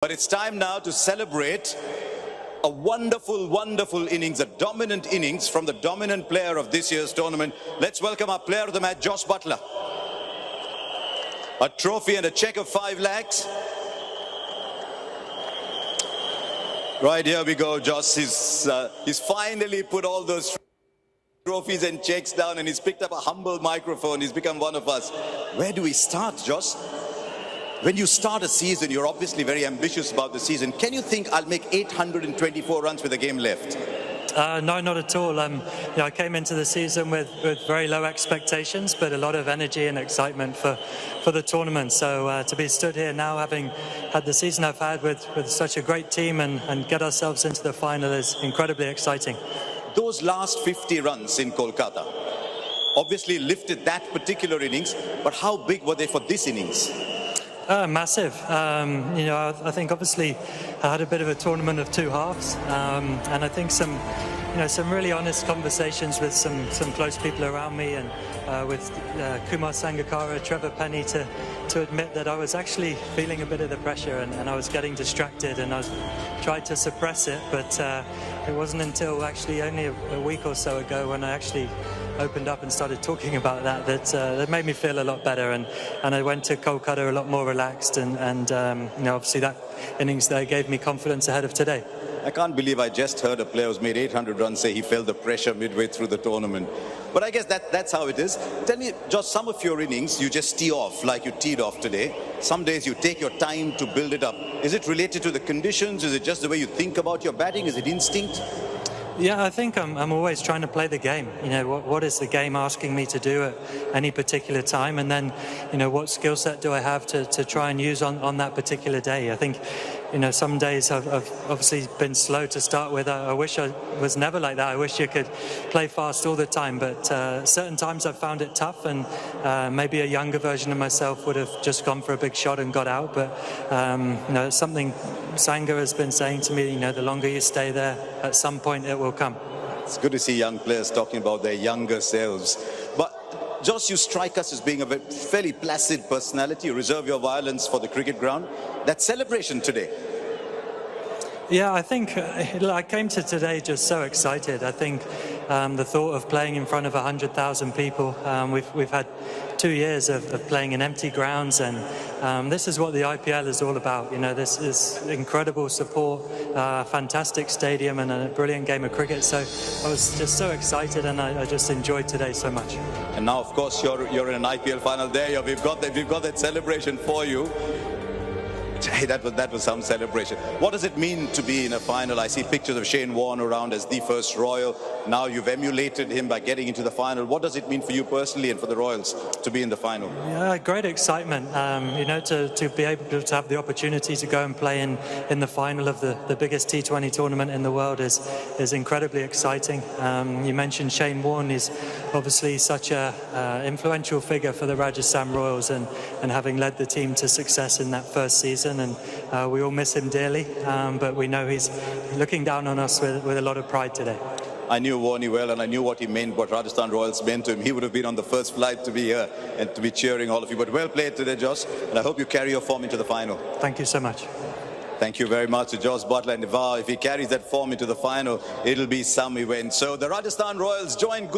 But it's time now to celebrate a wonderful, wonderful innings, a dominant innings from the dominant player of this year's tournament. Let's welcome our player of the match, Josh Buttler. A trophy and a cheque of 5 lakhs. Right, here we go, Josh. He's finally put all those trophies and cheques down, and he's picked up a humble microphone. He's become one of us. Where do we start, Josh? When you start a season, you're obviously very ambitious about the season. Can you think, I'll make 824 runs with a game left? No, not at all. I came into the season with very low expectations, but a lot of energy and excitement for the tournament. So to be stood here now, having had the season I've had with such a great team and get ourselves into the final is incredibly exciting. Those last 50 runs in Kolkata obviously lifted that particular innings, but how big were they for this innings? Massive. I think obviously I had a bit of a tournament of two halves, and I think some really honest conversations with some close people around me, and with Kumar Sangakkara, Trevor Penny, to admit that I was actually feeling a bit of the pressure, and I was getting distracted, and I tried to suppress it, but it wasn't until actually only a week or so ago when I actually opened up and started talking about that made me feel a lot better, and I went to Kolkata a lot more relaxed, and obviously that innings there gave me confidence ahead of today. I can't believe I just heard a player who's made 800 runs say he felt the pressure midway through the tournament. But I guess that's how it is. Tell me, just some of your innings, you just tee off like you teed off today. Some days you take your time to build it up. Is it related to the conditions? Is it just the way you think about your batting? Is it instinct? Yeah, I think I'm always trying to play the game. What is the game asking me to do at any particular time? And then, what skill set do I have to try and use on that particular day? I think, some days I've obviously been slow to start with. I wish I was never like that. I wish you could play fast all the time. But certain times I've found it tough, and maybe a younger version of myself would have just gone for a big shot and got out. But, it's something Sangha has been saying to me, the longer you stay there, at some point it will come. It's good to see young players talking about their younger selves. But Josh, you strike us as being a fairly placid personality. You reserve your violence for the cricket ground. That celebration today. Yeah, I think I came to today just so excited. I think the thought of playing in front of 100,000 people, we've had 2 years of playing in empty grounds, and this is what the IPL is all about. This is incredible support, fantastic stadium, and a brilliant game of cricket. So I was just so excited, and I just enjoyed today so much. And now, of course, you're in an IPL final there. We've got that celebration for you. Hey, that was some celebration. What does it mean to be in a final? I see pictures of Shane Warne around as the first Royal. Now you've emulated him by getting into the final. What does it mean for you personally and for the Royals to be in the final? Yeah, great excitement. To be able to have the opportunity to go and play in the final of the biggest T20 tournament in the world is incredibly exciting. You mentioned Shane Warne is obviously such a influential figure for the Rajasthan Royals, and having led the team to success in that first season. And we all miss him dearly, but we know he's looking down on us with a lot of pride today. I knew Warne well, and I knew what he meant, what Rajasthan Royals meant to him. He would have been on the first flight to be here and to be cheering all of you. But well played today, Josh, and I hope you carry your form into the final. Thank you so much. Thank you very much to Josh Buttler. And if he carries that form into the final, it'll be some event. So the Rajasthan Royals join good